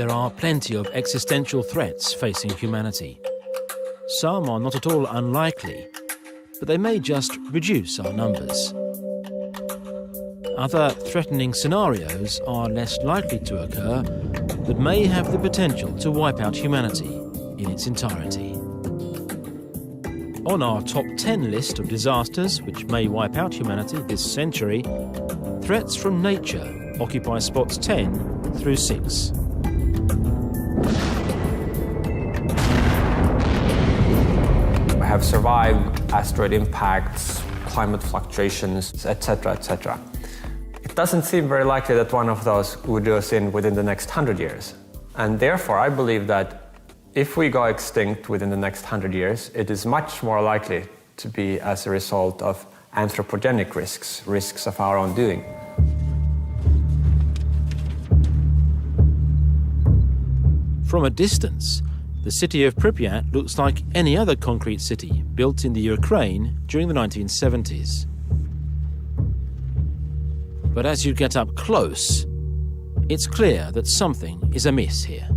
There are plenty of existential threats facing humanity. Some are not at all unlikely, but they may just reduce our numbers. Other threatening scenarios are less likely to occur, but may have the potential to wipe out humanity in its entirety. On our top 10 list of disasters which may wipe out humanity this century, threats from nature occupy spots 10 through 6. We have survived asteroid impacts, climate fluctuations, etc., etc. It doesn't seem very likely that one of those would do us in within the next 100 years. And therefore, I believe that if we go extinct within the next 100 years, it is much more likely to be as a result of anthropogenic risks of our own doing. From a distance, the city of Pripyat looks like any other concrete city built in the Ukraine during the 1970s. But as you get up close, it's clear that something is amiss here.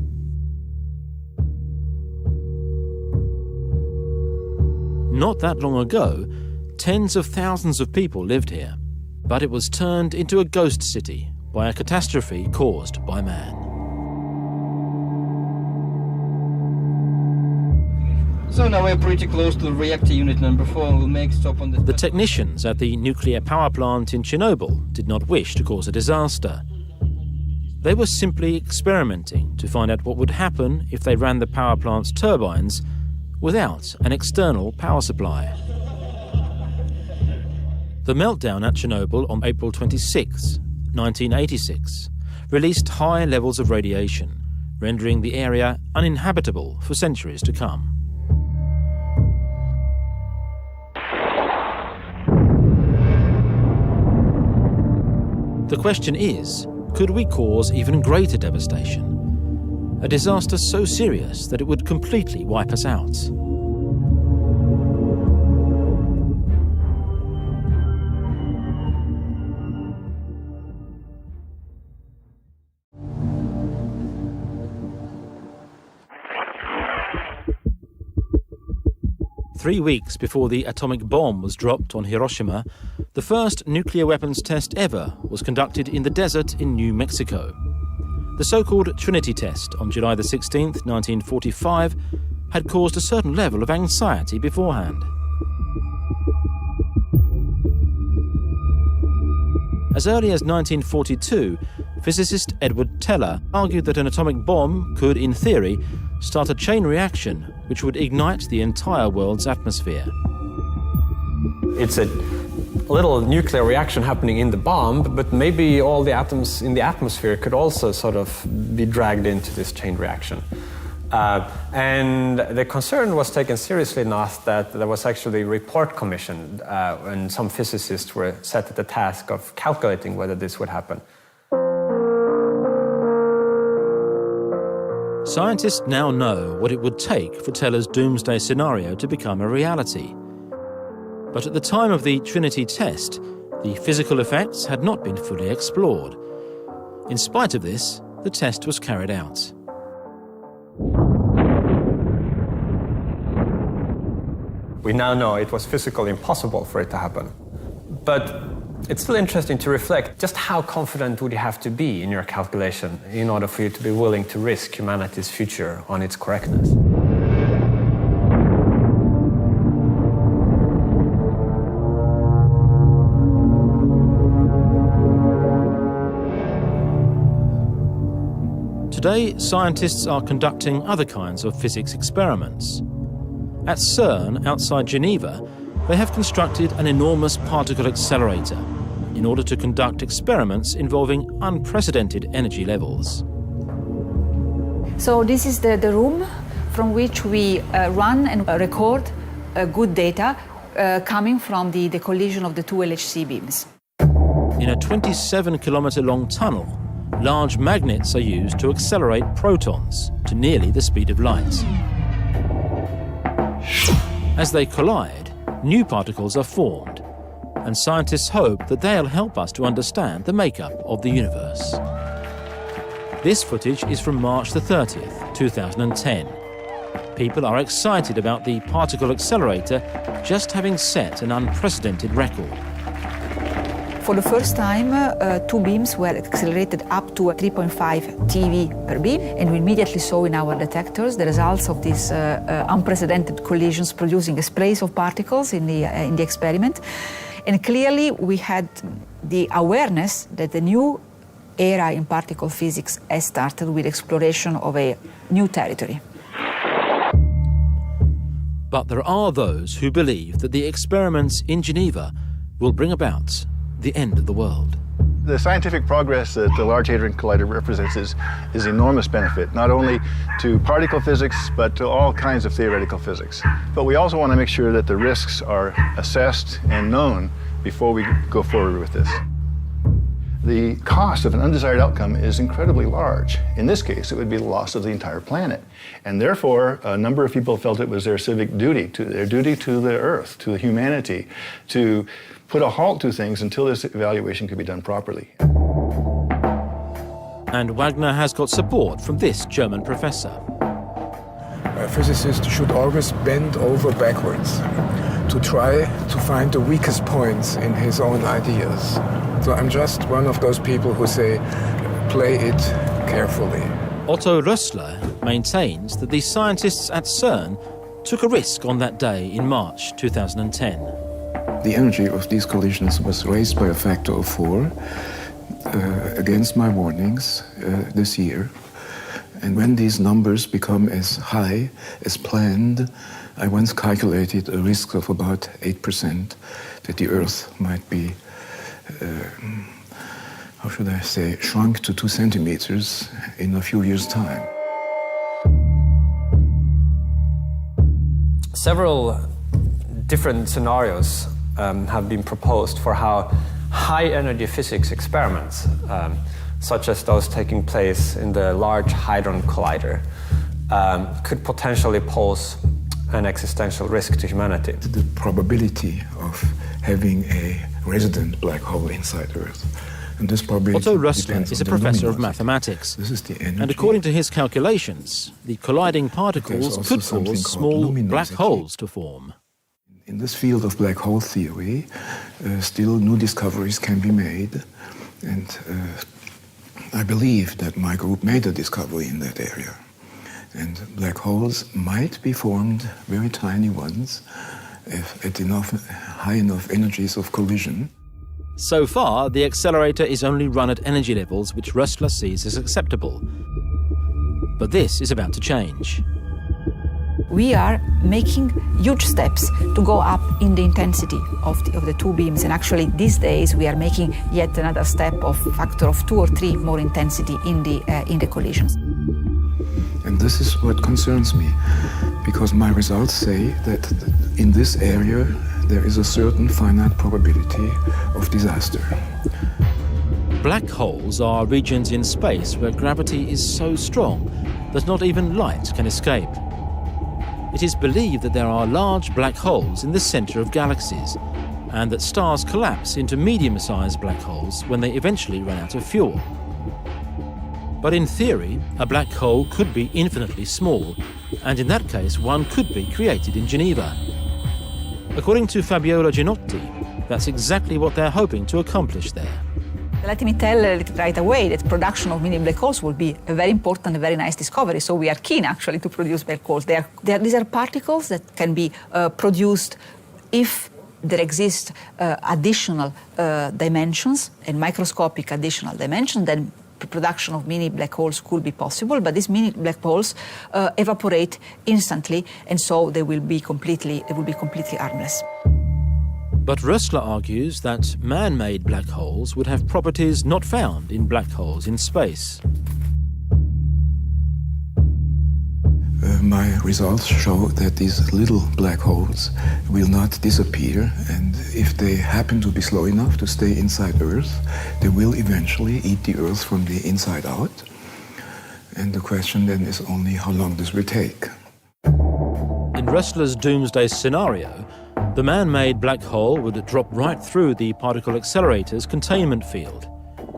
Not that long ago, tens of thousands of people lived here, but it was turned into a ghost city by a catastrophe caused by man. So now we're pretty close to reactor unit number 4 and we'll make stop on The technicians at the nuclear power plant in Chernobyl did not wish to cause a disaster. They were simply experimenting to find out what would happen if they ran the power plant's turbines without an external power supply. The meltdown at Chernobyl on April 26, 1986, released high levels of radiation, rendering the area uninhabitable for centuries to come. The question is, could we cause even greater devastation? A disaster so serious that it would completely wipe us out? Three weeks before the atomic bomb was dropped on Hiroshima, the first nuclear weapons test ever was conducted in the desert in New Mexico. The so-called Trinity test on July the 16th, 1945, had caused a certain level of anxiety beforehand. As early as 1942, physicist Edward Teller argued that an atomic bomb could, in theory, start a chain reaction which would ignite the entire world's atmosphere. It's a little nuclear reaction happening in the bomb, but maybe all the atoms in the atmosphere could also sort of be dragged into this chain reaction. And the concern was taken seriously enough that there was actually a report commissioned, and some physicists were set at the task of calculating whether this would happen. Scientists now know what it would take for Teller's doomsday scenario to become a reality. But at the time of the Trinity test, the physical effects had not been fully explored. In spite of this, the test was carried out. We now know it was physically impossible for it to happen. But it's still interesting to reflect just how confident would you have to be in your calculation in order for you to be willing to risk humanity's future on its correctness. Today, scientists are conducting other kinds of physics experiments. At CERN, outside Geneva, they have constructed an enormous particle accelerator in order to conduct experiments involving unprecedented energy levels. So this is the room from which we run and record good data coming from the collision of the two LHC beams. In a 27-kilometre-long tunnel, large magnets are used to accelerate protons to nearly the speed of light. As they collide, new particles are formed, and scientists hope that they'll help us to understand the makeup of the universe. This footage is from March the 30th, 2010. People are excited about the particle accelerator just having set an unprecedented record. For the first time, two beams were accelerated up to 3.5 TeV per beam, and we immediately saw in our detectors the results of these unprecedented collisions producing sprays of particles in the experiment. And clearly we had the awareness that the new era in particle physics has started with exploration of a new territory. But there are those who believe that the experiments in Geneva will bring about the end of the world. The scientific progress that the Large Hadron Collider represents is enormous benefit, not only to particle physics, but to all kinds of theoretical physics. But we also want to make sure that the risks are assessed and known before we go forward with this. The cost of an undesired outcome is incredibly large. In this case, it would be the loss of the entire planet. And therefore, a number of people felt it was their civic duty, their duty to the Earth, to humanity, to put a halt to things until this evaluation could be done properly. And Wagner has got support from this German professor. A physicist should always bend over backwards to try to find the weakest points in his own ideas. So I'm just one of those people who say, play it carefully. Otto Rössler maintains that the scientists at CERN took a risk on that day in March 2010. The energy of these collisions was raised by a factor of 4 against my warnings this year. And when these numbers become as high as planned, I once calculated a risk of about 8% that the Earth might be, how should I say, shrunk to 2 centimeters in a few years' time. Several different scenarios have been proposed for how high-energy physics experiments, such as those taking place in the Large Hadron Collider, could potentially pose an existential risk to humanity. The probability of having a resident black hole inside Earth. And this probability Otto Rössler depends is on a the professor of luminosity. mathematics. This is the energy. And according to his calculations, the colliding particles also could something cause called small black luminosity. holes to form. In this field of black hole theory, still new discoveries can be made. And I believe that my group made a discovery in that area. And black holes might be formed, very tiny ones, at high enough energies of collision. So far, the accelerator is only run at energy levels which Rössler sees as acceptable. But this is about to change. We are making huge steps to go up in the intensity of the two beams, and actually these days we are making yet another step of factor of 2 or 3 more intensity in the collisions. And this is what concerns me, because my results say that in this area there is a certain finite probability of disaster. Black holes are regions in space where gravity is so strong that not even light can escape. It is believed that there are large black holes in the center of galaxies, and that stars collapse into medium-sized black holes when they eventually run out of fuel. But in theory, a black hole could be infinitely small, and in that case one could be created in Geneva. According to Fabiola Genotti, that's exactly what they're hoping to accomplish there. Let me tell right away that production of mini black holes will be a very important, a very nice discovery. So we are keen actually to produce black holes. These are particles that can be produced if there exist additional dimensions and microscopic additional dimensions. Then production of mini black holes could be possible, but these mini black holes evaporate instantly, and so they will be completely harmless. But Rössler argues that man-made black holes would have properties not found in black holes in space. My results show that these little black holes will not disappear, and if they happen to be slow enough to stay inside Earth, they will eventually eat the Earth from the inside out. And the question then is only how long this will take. In Rössler's doomsday scenario, the man-made black hole would drop right through the particle accelerator's containment field,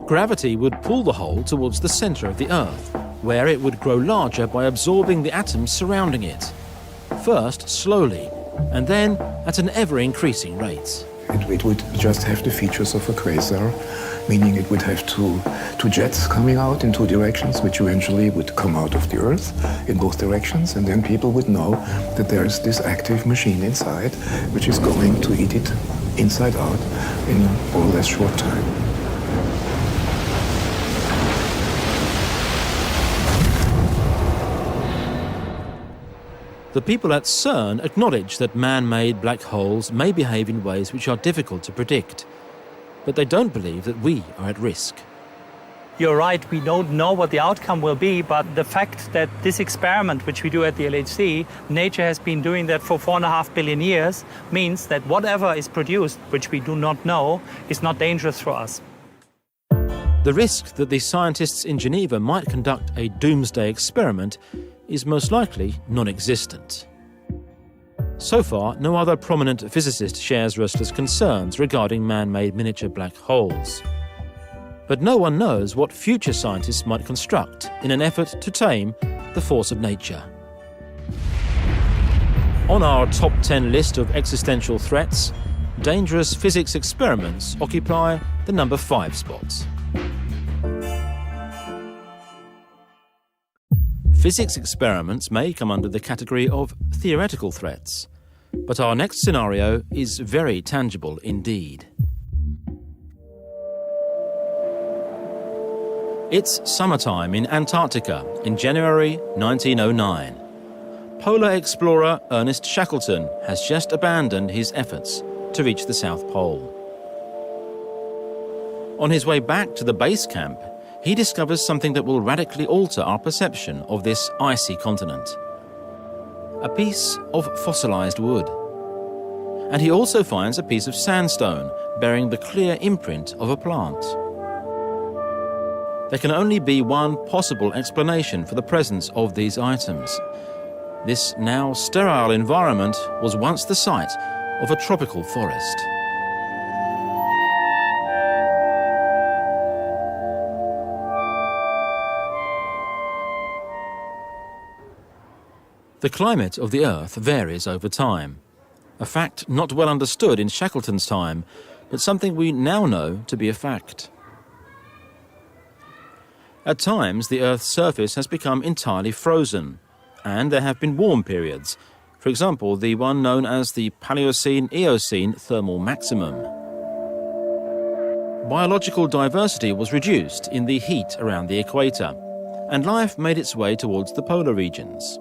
Gravity would pull the hole towards the centre of the Earth, where it would grow larger by absorbing the atoms surrounding it. First slowly, and then at an ever-increasing rate. It would just have the features of a quasar, meaning it would have two jets coming out in two directions, which eventually would come out of the Earth in both directions, and then people would know that there is this active machine inside, which is going to eat it inside out in a more or less short time. The people at CERN acknowledge that man-made black holes may behave in ways which are difficult to predict, but they don't believe that we are at risk. You're right, we don't know what the outcome will be, but the fact that this experiment, which we do at the LHC, nature has been doing that for 4.5 billion years, means that whatever is produced, which we do not know, is not dangerous for us. The risk that the scientists in Geneva might conduct a doomsday experiment is most likely non-existent. So far, no other prominent physicist shares Rössler's concerns regarding man-made miniature black holes. But no one knows what future scientists might construct in an effort to tame the force of nature. On our top 10 list of existential threats, dangerous physics experiments occupy the number 5 spot. Physics experiments may come under the category of theoretical threats, but our next scenario is very tangible indeed. It's summertime in Antarctica in January 1909. Polar explorer Ernest Shackleton has just abandoned his efforts to reach the South Pole. On his way back to the base camp, he discovers something that will radically alter our perception of this icy continent. A piece of fossilized wood. And he also finds a piece of sandstone bearing the clear imprint of a plant. There can only be one possible explanation for the presence of these items. This now sterile environment was once the site of a tropical forest. The climate of the Earth varies over time, a fact not well understood in Shackleton's time, but something we now know to be a fact. At times, the Earth's surface has become entirely frozen, and there have been warm periods, for example, the one known as the Paleocene-Eocene thermal maximum. Biological diversity was reduced in the heat around the equator, and life made its way towards the polar regions.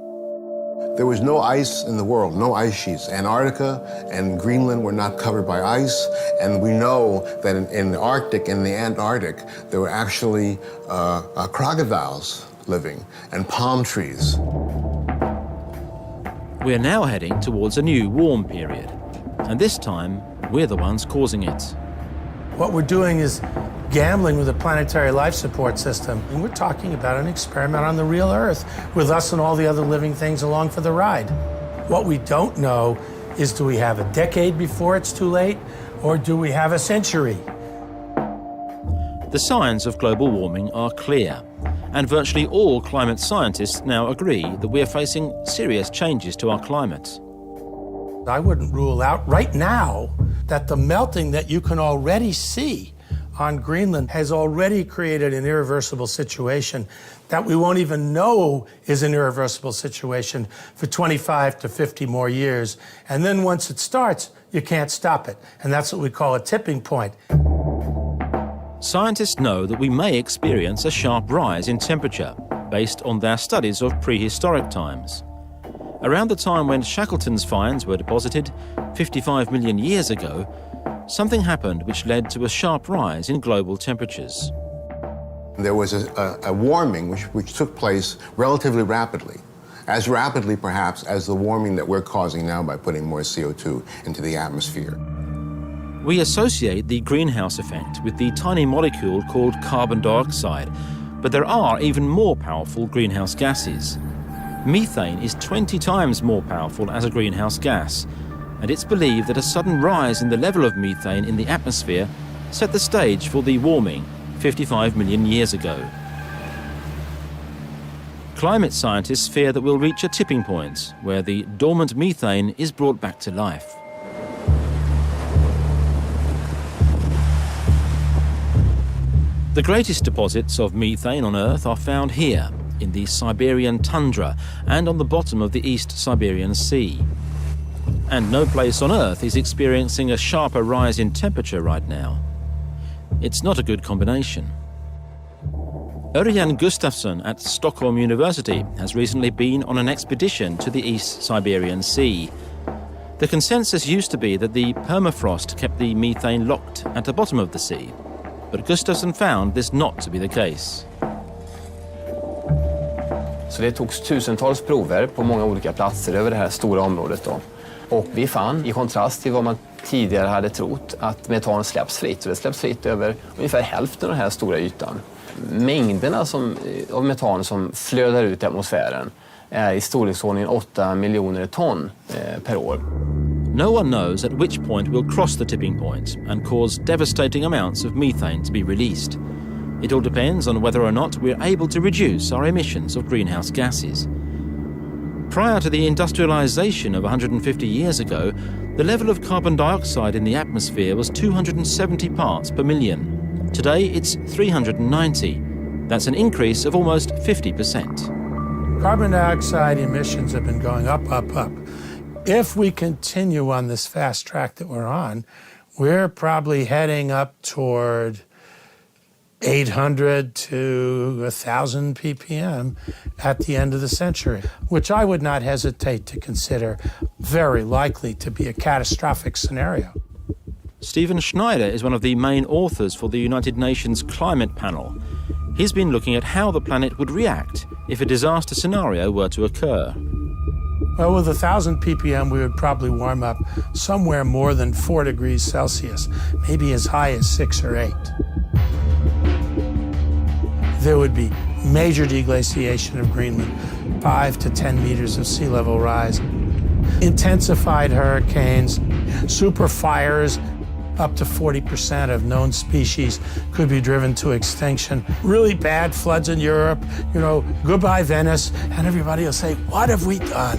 There was no ice in the world, no ice sheets. Antarctica and Greenland were not covered by ice, and we know that in the Arctic and the Antarctic, there were actually crocodiles living and palm trees. We are now heading towards a new warm period, and this time we're the ones causing it. What we're doing is gambling with a planetary life support system. And we're talking about an experiment on the real Earth with us and all the other living things along for the ride. What we don't know is, do we have a decade before it's too late, or do we have a century? The signs of global warming are clear, and virtually all climate scientists now agree that we are facing serious changes to our climate. I wouldn't rule out right now that the melting that you can already see on Greenland has already created an irreversible situation that we won't even know is an irreversible situation for 25 to 50 more years. And then once it starts, you can't stop it. And that's what we call a tipping point. Scientists know that we may experience a sharp rise in temperature based on their studies of prehistoric times. Around the time when Shackleton's finds were deposited, 55 million years ago, something happened which led to a sharp rise in global temperatures. There was a warming which took place relatively rapidly, as rapidly perhaps as the warming that we're causing now by putting more CO2 into the atmosphere. We associate the greenhouse effect with the tiny molecule called carbon dioxide, but there are even more powerful greenhouse gases. Methane is 20 times more powerful as a greenhouse gas, and it's believed that a sudden rise in the level of methane in the atmosphere set the stage for the warming 55 million years ago. Climate scientists fear that we'll reach a tipping point where the dormant methane is brought back to life. The greatest deposits of methane on Earth are found here, in the Siberian tundra and on the bottom of the East Siberian Sea. And no place on Earth is experiencing a sharper rise in temperature right now. It's not a good combination. Örjan Gustafsson at Stockholm University has recently been on an expedition to the East Siberian Sea. The consensus used to be that the permafrost kept the methane locked at the bottom of the sea, but Gustafsson found this not to be the case. Så det togs tusentals prover på många olika platser över det här stora området då. Och vi fann, i kontrast till vad man tidigare hade trott, att metan släpps fritt. Så det släpps fritt över ungefär hälften av den här stora ytan. Mängderna av metan som flödar ut i atmosfären är i storleksordningen 8 miljoner ton per år. No one knows at which point we'll cross the tipping point and cause devastating amounts of methane to be released. It all depends on whether or not we're able to reduce our emissions of greenhouse gases. Prior to the industrialization of 150 years ago, the level of carbon dioxide in the atmosphere was 270 parts per million. Today it's 390. That's an increase of almost 50%. Carbon dioxide emissions have been going up, up, up. If we continue on this fast track that we're on, we're probably heading up toward 800 to 1,000 ppm at the end of the century, which I would not hesitate to consider very likely to be a catastrophic scenario. Stephen Schneider is one of the main authors for the United Nations Climate Panel. He's been looking at how the planet would react if a disaster scenario were to occur. Well, with 1,000 ppm, we would probably warm up somewhere more than 4 degrees Celsius, maybe as high as 6 or 8. There would be major deglaciation of Greenland, 5 to 10 meters of sea level rise, intensified hurricanes, super fires, up to 40% of known species could be driven to extinction, really bad floods in Europe, goodbye Venice, and everybody will say, what have we done?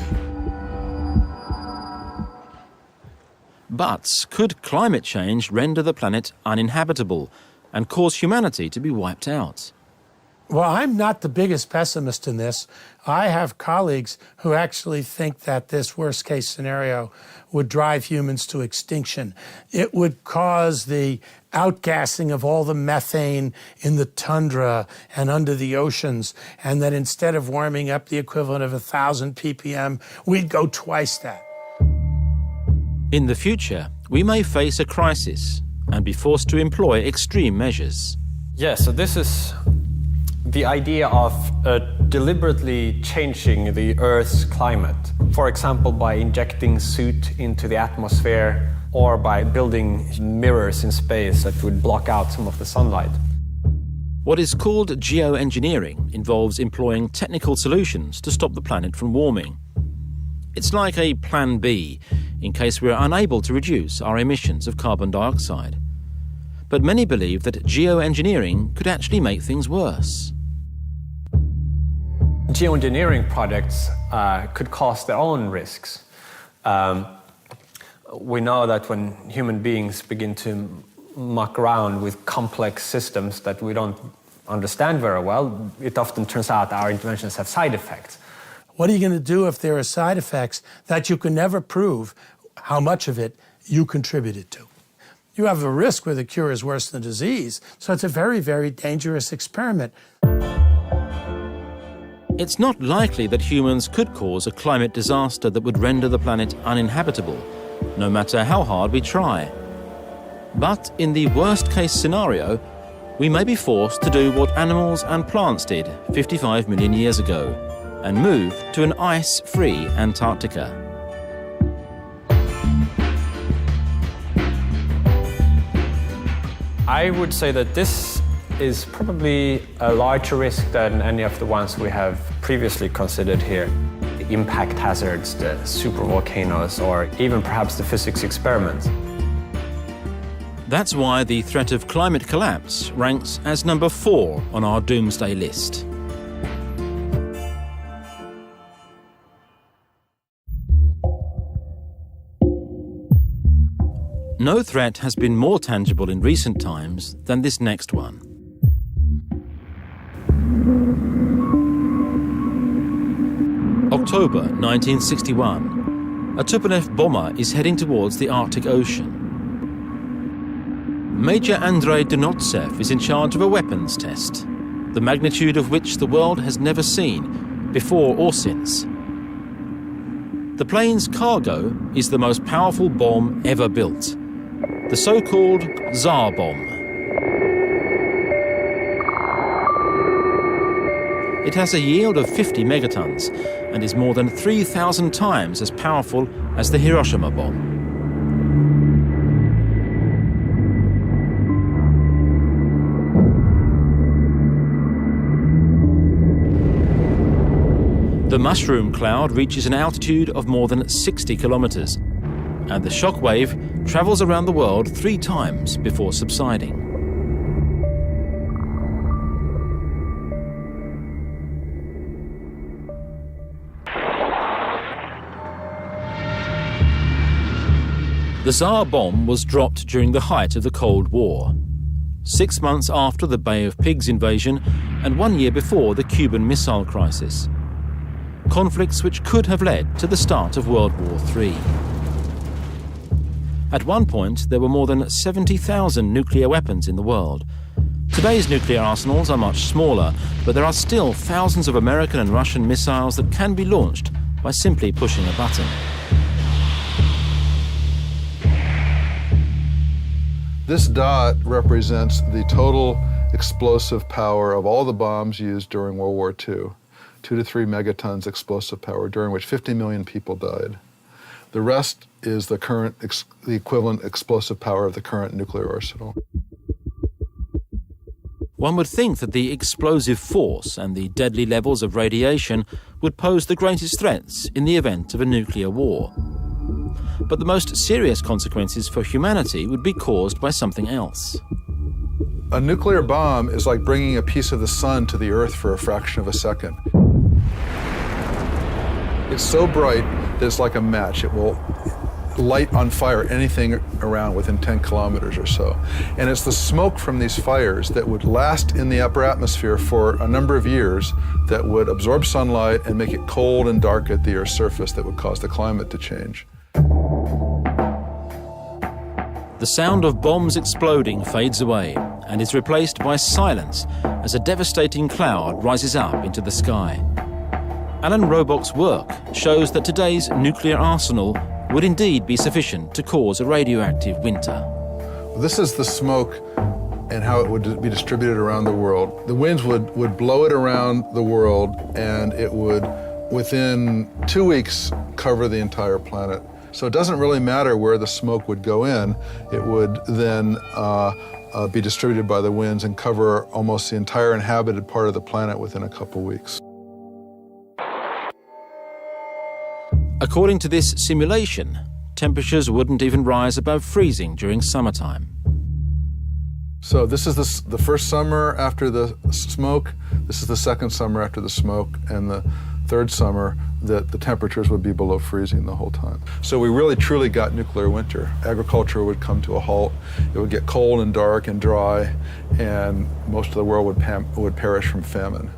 But could climate change render the planet uninhabitable and cause humanity to be wiped out? Well, I'm not the biggest pessimist in this. I have colleagues who actually think that this worst-case scenario would drive humans to extinction. It would cause the outgassing of all the methane in the tundra and under the oceans, and that instead of warming up the equivalent of 1,000 ppm, we'd go twice that. In the future, we may face a crisis and be forced to employ extreme measures. Yes, so this is the idea of deliberately changing the Earth's climate. For example, by injecting soot into the atmosphere or by building mirrors in space that would block out some of the sunlight. What is called geoengineering involves employing technical solutions to stop the planet from warming. It's like a plan B in case we're unable to reduce our emissions of carbon dioxide. But many believe that geoengineering could actually make things worse. Geoengineering projects could cause their own risks. We know that when human beings begin to muck around with complex systems that we don't understand very well, it often turns out our interventions have side effects. What are you going to do if there are side effects that you can never prove how much of it you contributed to? You have a risk where the cure is worse than the disease, so it's a very, very dangerous experiment. It's not likely that humans could cause a climate disaster that would render the planet uninhabitable, no matter how hard we try. But in the worst-case scenario, we may be forced to do what animals and plants did 55 million years ago, and move to an ice-free Antarctica. I would say that this is probably a larger risk than any of the ones we have previously considered here. The impact hazards, the supervolcanoes, or even perhaps the physics experiments. That's why the threat of climate collapse ranks as number 4 on our doomsday list. No threat has been more tangible in recent times than this next one. October 1961. A Tupolev bomber is heading towards the Arctic Ocean. Major Andrei Donotsev is in charge of a weapons test, the magnitude of which the world has never seen, before or since. The plane's cargo is the most powerful bomb ever built, the so-called Tsar bomb. It has a yield of 50 megatons and is more than 3,000 times as powerful as the Hiroshima bomb. The mushroom cloud reaches an altitude of more than 60 kilometers, and the shock wave travels around the world 3 times before subsiding. The Tsar bomb was dropped during the height of the Cold War, 6 months after the Bay of Pigs invasion and 1 year before the Cuban Missile Crisis. Conflicts which could have led to the start of World War III. At one point, there were more than 70,000 nuclear weapons in the world. Today's nuclear arsenals are much smaller, but there are still thousands of American and Russian missiles that can be launched by simply pushing a button. This dot represents the total explosive power of all the bombs used during World War II. 2 to 3 megatons explosive power, during which 50 million people died. The rest is the equivalent explosive power of the current nuclear arsenal. One would think that the explosive force and the deadly levels of radiation would pose the greatest threats in the event of a nuclear war. But the most serious consequences for humanity would be caused by something else. A nuclear bomb is like bringing a piece of the sun to the Earth for a fraction of a second. It's so bright that it's like a match. It will light on fire anything around within 10 kilometers or so. And it's the smoke from these fires that would last in the upper atmosphere for a number of years that would absorb sunlight and make it cold and dark at the Earth's surface that would cause the climate to change. The sound of bombs exploding fades away and is replaced by silence as a devastating cloud rises up into the sky. Alan Robock's work shows that today's nuclear arsenal would indeed be sufficient to cause a radioactive winter. This is the smoke and how it would be distributed around the world. The winds would blow it around the world, and it would, within 2 weeks, cover the entire planet. So it doesn't really matter where the smoke would go in. It would then be distributed by the winds and cover almost the entire inhabited part of the planet within a couple weeks. According to this simulation, temperatures wouldn't even rise above freezing during summertime. So this is the first summer after the smoke, this is the second summer after the smoke, and the third summer that the temperatures would be below freezing the whole time. So we really truly got nuclear winter. Agriculture would come to a halt, it would get cold and dark and dry, and most of the world would perish from famine.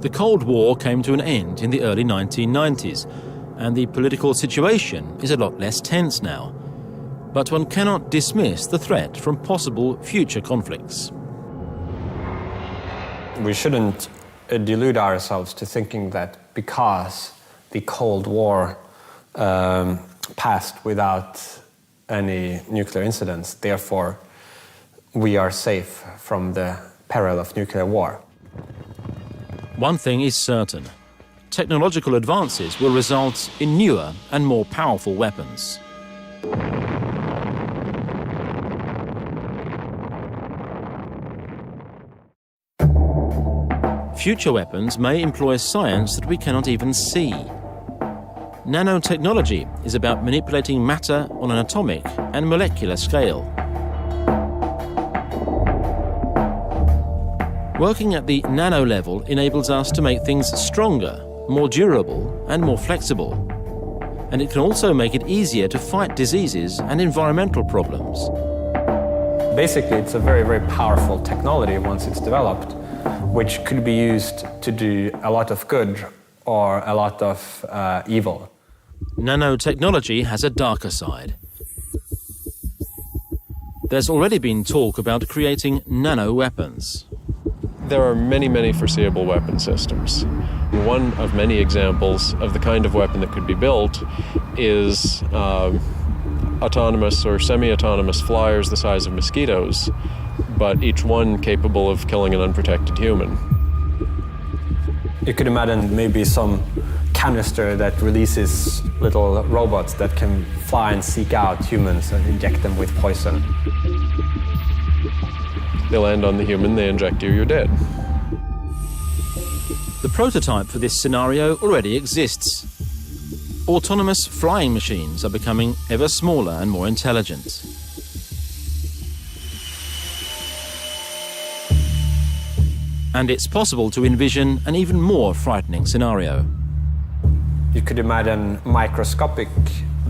The Cold War came to an end in the early 1990s, and the political situation is a lot less tense now. But one cannot dismiss the threat from possible future conflicts. We shouldn't delude ourselves to thinking that because the Cold War passed without any nuclear incidents, therefore we are safe from the peril of nuclear war. One thing is certain: technological advances will result in newer and more powerful weapons. Future weapons may employ science that we cannot even see. nanotechnology is about manipulating matter on an atomic and molecular scale. Working at the nano level enables us to make things stronger, more durable and more flexible. And it can also make it easier to fight diseases and environmental problems. Basically, it's a very, very powerful technology once it's developed, which could be used to do a lot of good or a lot of evil. Nanotechnology has a darker side. There's already been talk about creating nano-weapons. There are many, many foreseeable weapon systems. One of many examples of the kind of weapon that could be built is autonomous or semi-autonomous flyers the size of mosquitoes, but each one capable of killing an unprotected human. You could imagine maybe some canister that releases little robots that can fly and seek out humans and inject them with poison. They land on the human, they inject you, you're dead. The prototype for this scenario already exists. Autonomous flying machines are becoming ever smaller and more intelligent. And it's possible to envision an even more frightening scenario. You could imagine microscopic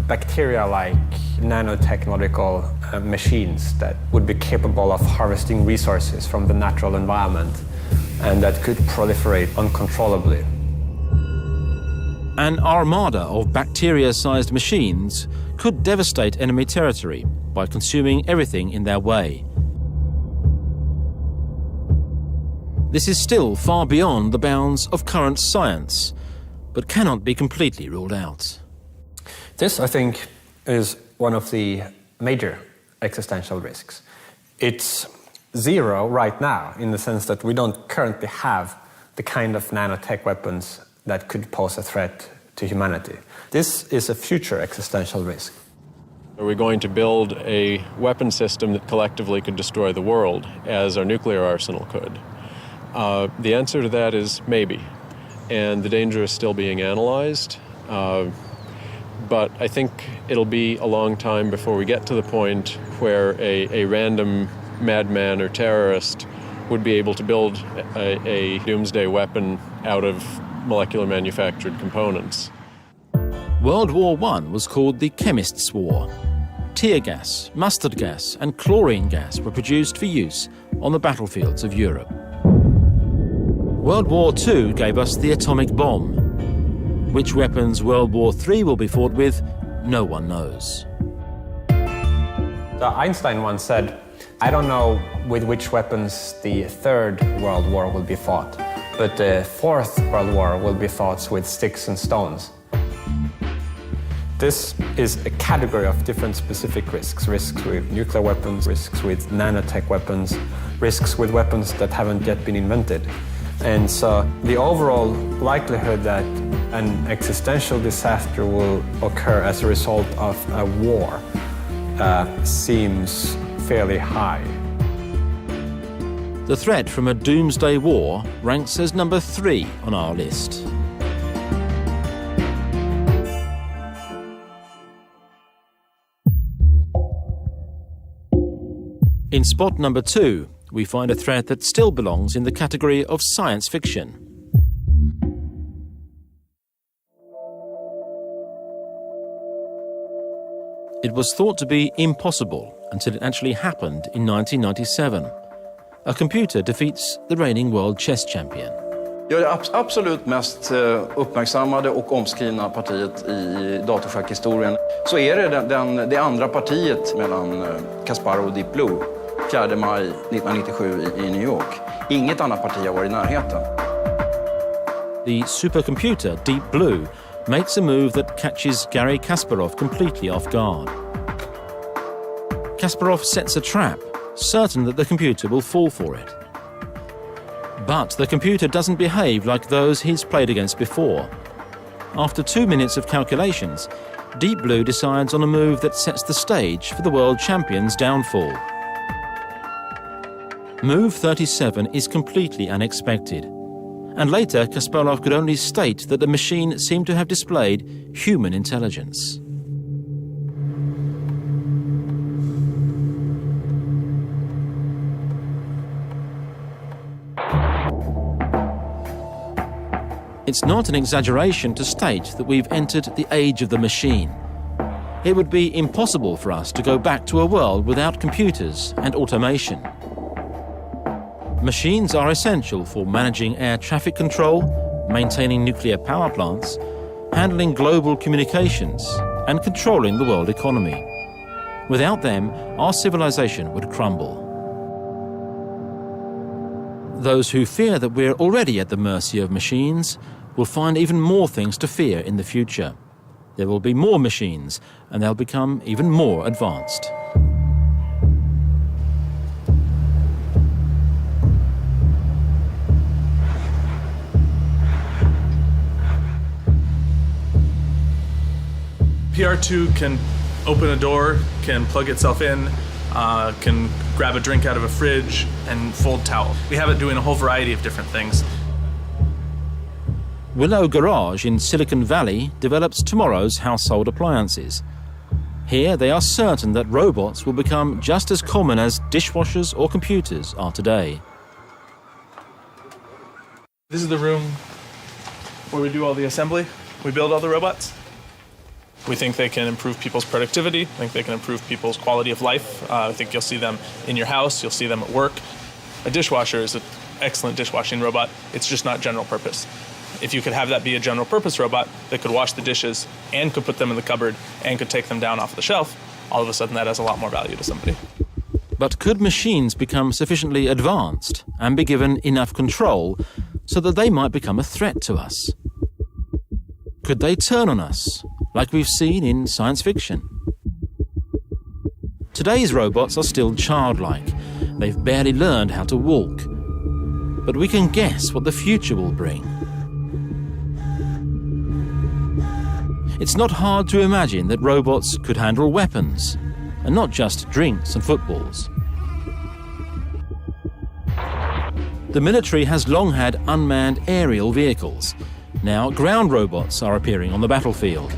bacteria-like nanotechnological machines that would be capable of harvesting resources from the natural environment and that could proliferate uncontrollably. An armada of bacteria-sized machines could devastate enemy territory by consuming everything in their way. This is still far beyond the bounds of current science, but cannot be completely ruled out. This, I think, is one of the major existential risks. It's zero right now, in the sense that we don't currently have the kind of nanotech weapons that could pose a threat to humanity. This is a future existential risk. Are we going to build a weapon system that collectively could destroy the world, as our nuclear arsenal could? The answer to that is maybe, and the danger is still being analyzed. But I think it'll be a long time before we get to the point where a random madman or terrorist would be able to build a doomsday weapon out of molecular manufactured components. World War I was called the Chemists' War. Tear gas, mustard gas and chlorine gas were produced for use on the battlefields of Europe. World War II gave us the atomic bomb. Which weapons World War III will be fought with, no one knows. Einstein once said, "I don't know with which weapons the Third World War will be fought, but the Fourth World War will be fought with sticks and stones." This is a category of different specific risks. Risks with nuclear weapons, risks with nanotech weapons, risks with weapons that haven't yet been invented. And so the overall likelihood that an existential disaster will occur as a result of a war seems fairly high. The threat from a doomsday war ranks as number 3 on our list. In spot number 2, we find a threat that still belongs in the category of science fiction. It was thought to be impossible until it actually happened in 1997. A computer defeats the reigning world chess champion. Ja, det absolut mest uppmärksammade och omskrivna partiet i datorschackhistorien så är det det andra partiet mellan Kasparov och Deep Blue 4 maj 1997 i New York. Inget annat parti har varit i närheten. The supercomputer Deep Blue makes a move that catches Garry Kasparov completely off guard. Kasparov sets a trap, certain that the computer will fall for it. But the computer doesn't behave like those he's played against before. After 2 minutes of calculations, Deep Blue decides on a move that sets the stage for the world champion's downfall. Move 37 is completely unexpected. and later Kasparov could only state that the machine seemed to have displayed human intelligence. It's not an exaggeration to state that we've entered the age of the machine. It would be impossible for us to go back to a world without computers and automation. Machines are essential for managing air traffic control, maintaining nuclear power plants, handling global communications, and controlling the world economy. Without them, our civilization would crumble. Those who fear that we're already at the mercy of machines will find even more things to fear in the future. There will be more machines, and they'll become even more advanced. PR2 can open a door, can plug itself in, can grab a drink out of a fridge, and fold towel. We have it doing a whole variety of different things. Willow Garage in Silicon Valley develops tomorrow's household appliances. Here they are certain that robots will become just as common as dishwashers or computers are today. This is the room where we do all the assembly. We build all the robots. We think they can improve people's productivity. I think they can improve people's quality of life. I think you'll see them in your house. You'll see them at work. A dishwasher is an excellent dishwashing robot. It's just not general purpose. If you could have that be a general purpose robot that could wash the dishes and could put them in the cupboard and could take them down off the shelf, all of a sudden that has a lot more value to somebody. But could machines become sufficiently advanced and be given enough control so that they might become a threat to us? Could they turn on us, like we've seen in science fiction? Today's robots are still childlike. They've barely learned how to walk. But we can guess what the future will bring. It's not hard to imagine that robots could handle weapons, and not just drinks and footballs. The military has long had unmanned aerial vehicles. Now ground robots are appearing on the battlefield.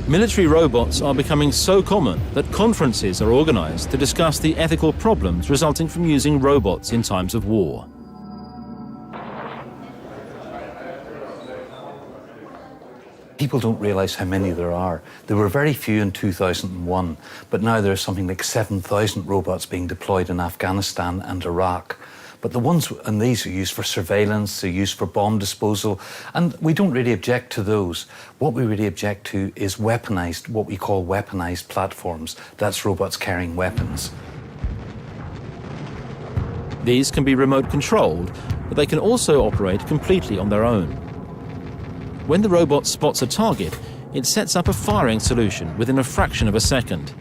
Military robots are becoming so common that conferences are organized to discuss the ethical problems resulting from using robots in times of war. People don't realize how many there are. There were very few in 2001, but now there's something like 7,000 robots being deployed in Afghanistan and Iraq. But the ones in these are used for surveillance, they're used for bomb disposal, and we don't really object to those. What we really object to is weaponized, what we call weaponized platforms. That's robots carrying weapons. These can be remote controlled, but they can also operate completely on their own. When the robot spots a target, it sets up a firing solution within a fraction of a second.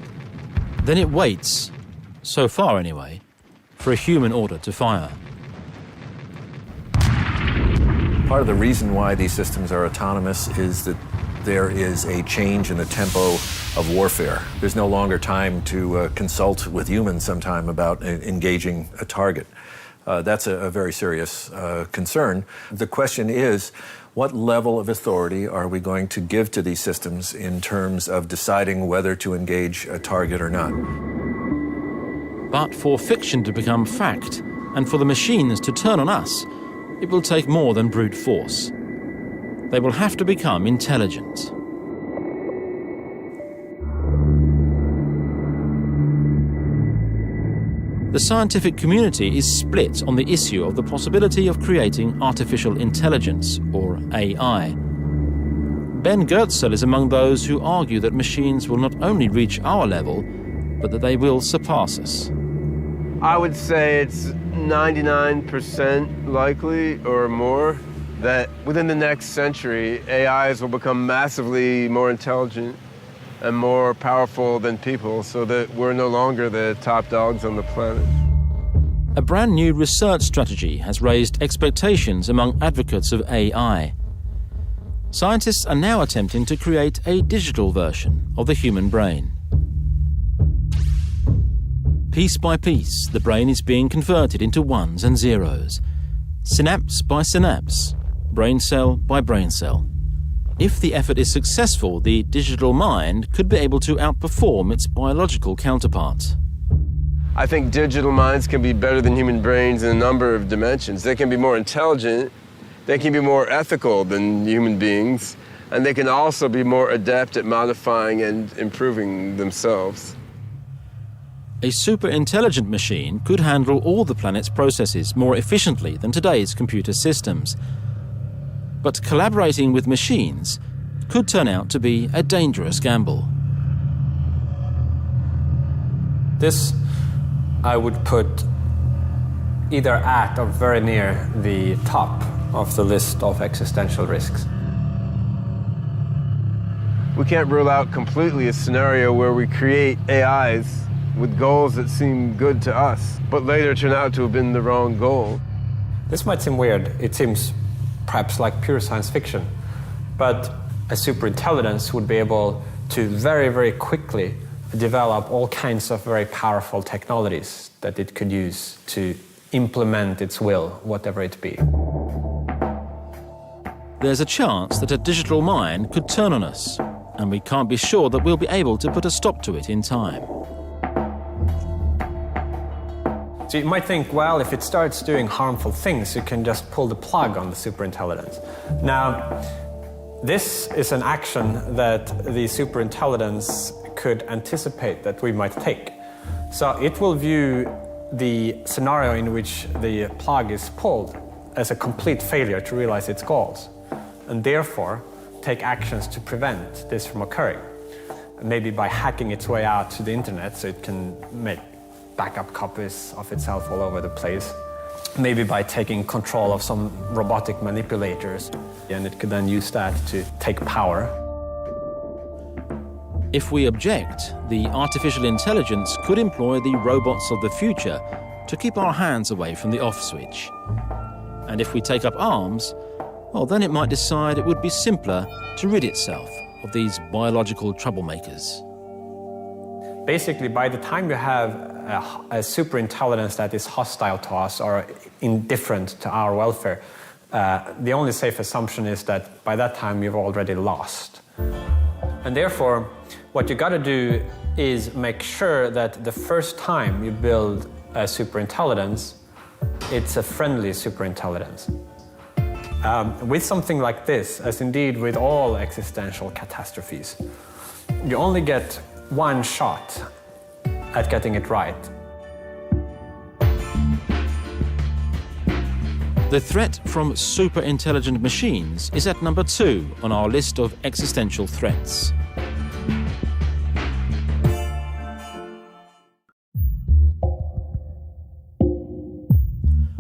Then it waits, so far anyway, for a human order to fire. Part of the reason why these systems are autonomous is that there is a change in the tempo of warfare. There's no longer time to consult with humans sometime about engaging a target. That's a very serious concern. The question is, what level of authority are we going to give to these systems in terms of deciding whether to engage a target or not? But for fiction to become fact, and for the machines to turn on us, it will take more than brute force. They will have to become intelligent. The scientific community is split on the issue of the possibility of creating artificial intelligence, or AI. Ben Goertzel is among those who argue that machines will not only reach our level, but that they will surpass us. I would say it's 99% likely or more that within the next century, AIs will become massively more intelligent and more powerful than people, so that we're no longer the top dogs on the planet. A brand new research strategy has raised expectations among advocates of AI. Scientists are now attempting to create a digital version of the human brain. Piece by piece, the brain is being converted into ones and zeros. synapse by synapse, brain cell by brain cell. If the effort is successful, the digital mind could be able to outperform its biological counterpart. I think digital minds can be better than human brains in a number of dimensions. They can be more intelligent, they can be more ethical than human beings, and they can also be more adept at modifying and improving themselves. A super-intelligent machine could handle all the planet's processes more efficiently than today's computer systems. But collaborating with machines could turn out to be a dangerous gamble. This I would put either at or very near the top of the list of existential risks. We can't rule out completely a scenario where we create AIs with goals that seem good to us, but later turn out to have been the wrong goal. This might seem weird. It seems perhaps like pure science fiction, but a superintelligence would be able to very, very quickly develop all kinds of very powerful technologies that it could use to implement its will, whatever it be. There's a chance that a digital mind could turn on us, and we can't be sure that we'll be able to put a stop to it in time. So you might think, well, if it starts doing harmful things, you can just pull the plug on the superintelligence. Now, this is an action that the superintelligence could anticipate that we might take. So it will view the scenario in which the plug is pulled as a complete failure to realize its goals, and therefore take actions to prevent this from occurring. Maybe by hacking its way out to the internet so it can make backup copies of itself all over the place. Maybe by taking control of some robotic manipulators, and it could then use that to take power. If we object, the artificial intelligence could employ the robots of the future to keep our hands away from the off switch. And if we take up arms, well, then it might decide it would be simpler to rid itself of these biological troublemakers. Basically, by the time you have a superintelligence that is hostile to us or indifferent to our welfare, the only safe assumption is that by that time you've already lost. And therefore, what you got to do is make sure that the first time you build a superintelligence, it's a friendly superintelligence. With something like this, as indeed with all existential catastrophes, you only get one shot at getting it right. The threat from super-intelligent machines is at number 2 on our list of existential threats.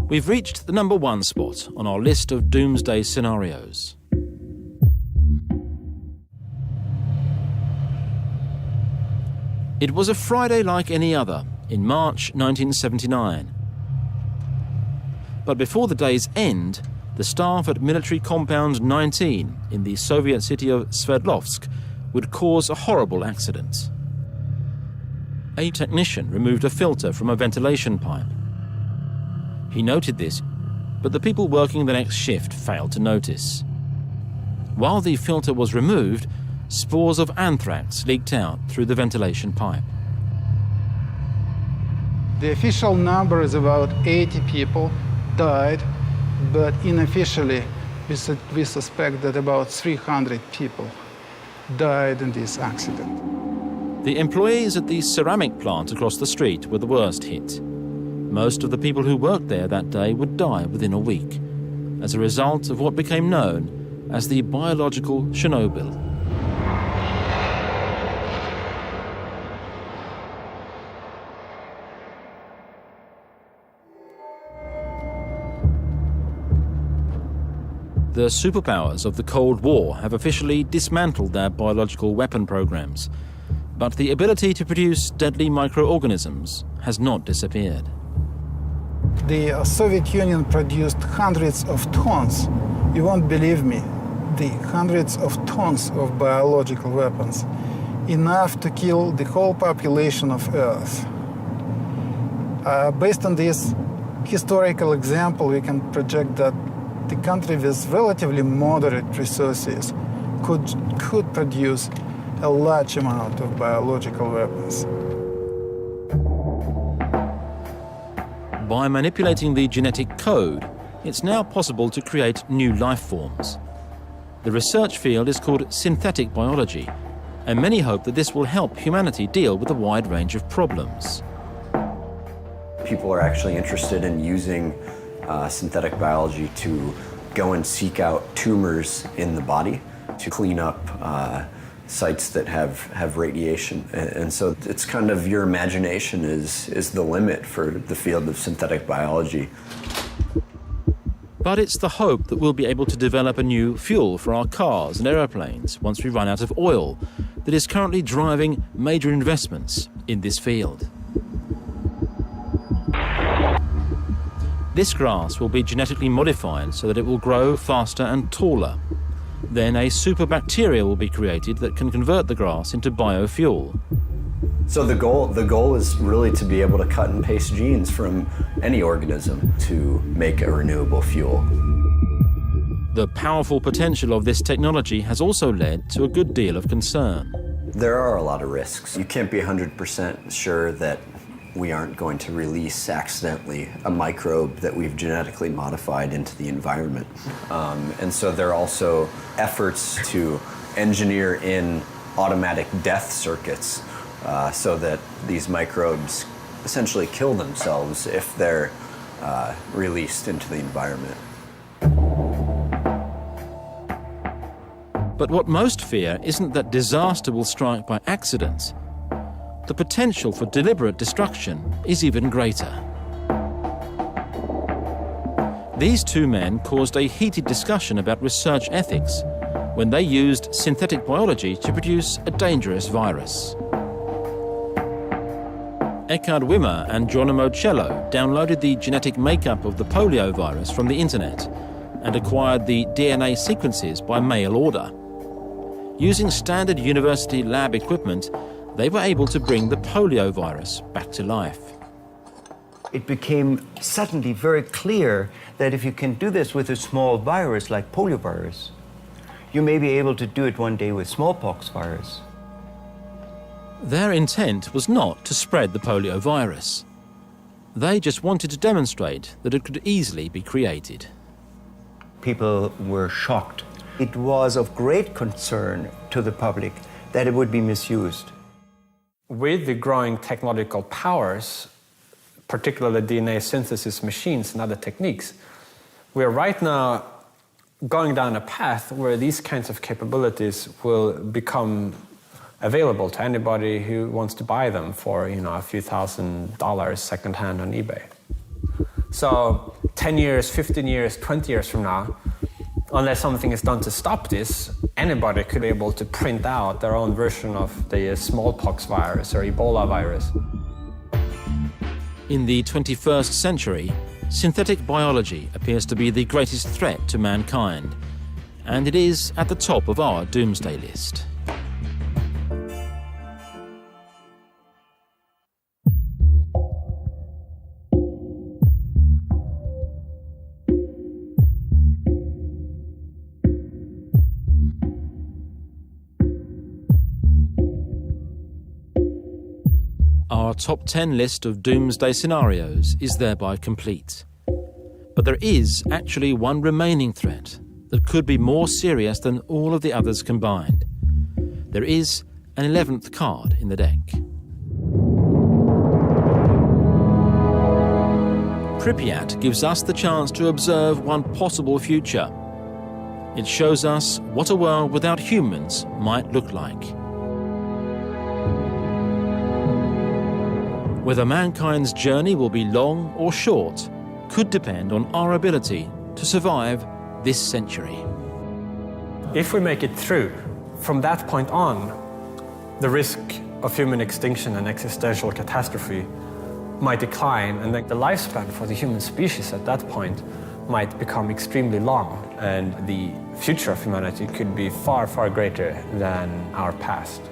We've reached the number 1 spot on our list of doomsday scenarios. It was a Friday like any other in March 1979. But before the day's end, the staff at Military Compound 19 in the Soviet city of Sverdlovsk would cause a horrible accident. A technician removed a filter from a ventilation pipe. He noted this, but the people working the next shift failed to notice. While the filter was removed, spores of anthrax leaked out through the ventilation pipe. The official number is about 80 people died, but unofficially we suspect that about 300 people died in this accident. The employees at the ceramic plant across the street were the worst hit. Most of the people who worked there that day would die within a week, as a result of what became known as the biological Chernobyl. The superpowers of the Cold War have officially dismantled their biological weapon programs, but the ability to produce deadly microorganisms has not disappeared. The Soviet Union produced hundreds of tons, you won't believe me, the hundreds of tons of biological weapons, enough to kill the whole population of Earth. Based on this, historical example, we can project that the country with relatively moderate resources could produce a large amount of biological weapons. By manipulating the genetic code, it's now possible to create new life forms. The research field is called synthetic biology, and many hope that this will help humanity deal with a wide range of problems. People are actually interested in using synthetic biology to go and seek out tumors in the body, to clean up sites that have radiation. And so it's kind of your imagination is the limit for the field of synthetic biology. But it's the hope that we'll be able to develop a new fuel for our cars and aeroplanes once we run out of oil that is currently driving major investments in this field. This grass will be genetically modified so that it will grow faster and taller. Then a superbacteria will be created that can convert the grass into biofuel. So the goal is really to be able to cut and paste genes from any organism to make a renewable fuel. The powerful potential of this technology has also led to a good deal of concern. There are a lot of risks. You can't be 100% sure that we aren't going to release accidentally a microbe that we've genetically modified into the environment. And so there are also efforts to engineer in automatic death circuits so that these microbes essentially kill themselves if they're released into the environment. But what most fear isn't that disaster will strike by accident. The potential for deliberate destruction is even greater. These two men caused a heated discussion about research ethics when they used synthetic biology to produce a dangerous virus. Eckhard Wimmer and Geronimo Cello downloaded the genetic makeup of the polio virus from the internet and acquired the DNA sequences by mail order. Using standard university lab equipment, they were able to bring the polio virus back to life. It became suddenly very clear that if you can do this with a small virus like poliovirus, you may be able to do it one day with smallpox virus. Their intent was not to spread the polio virus. They just wanted to demonstrate that it could easily be created. People were shocked. It was of great concern to the public that it would be misused. With the growing technological powers, particularly DNA synthesis machines and other techniques, we are right now going down a path where these kinds of capabilities will become available to anybody who wants to buy them for, a few $1,000 secondhand on eBay. So 10 years, 15 years, 20 years from now, unless something is done to stop this, anybody could be able to print out their own version of the smallpox virus or Ebola virus. In the 21st century, synthetic biology appears to be the greatest threat to mankind, and it is at the top of our doomsday list. Our top 10 list of doomsday scenarios is thereby complete. But there is actually one remaining threat that could be more serious than all of the others combined. There is an 11th card in the deck. Pripyat gives us the chance to observe one possible future. It shows us what a world without humans might look like. Whether mankind's journey will be long or short could depend on our ability to survive this century. If we make it through, from that point on, the risk of human extinction and existential catastrophe might decline, and the lifespan for the human species at that point might become extremely long, and the future of humanity could be far, far greater than our past.